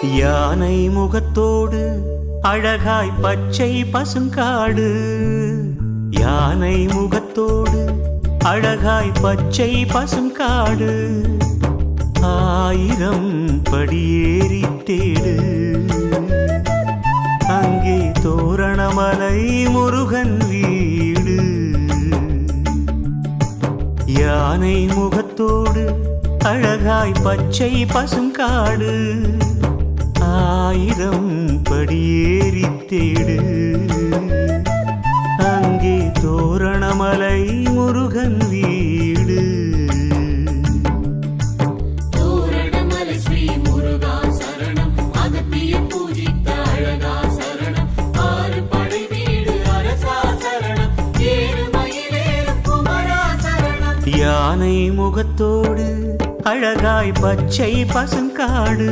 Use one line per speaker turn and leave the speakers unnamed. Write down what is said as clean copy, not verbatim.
யானை முகத்தோடு அழகாய் பச்சை பசுங்காடு. யானை முகத்தோடு அழகாய் பச்சை பசுங்காடு. 1000 படியேறி தேடு, அங்கே தோரணமலை முருகன் வீடு. யானை முகத்தோடு அழகாய் பச்சை பசுங்காடு. 1000 படியேறி தேடு, அங்கே தோரணமலை முருகன் வீடு.
தோரணமலை ஸ்ரீ முருகா சரணம், அகத்திய பூஜித்த அழகா சரணம். 6 படை வீடு அரசா சரணம், 7 மயிலேறும் குமரா சரணம்.
யானை முகத்தோடு அழகாய் பச்சை பசுங்காடு.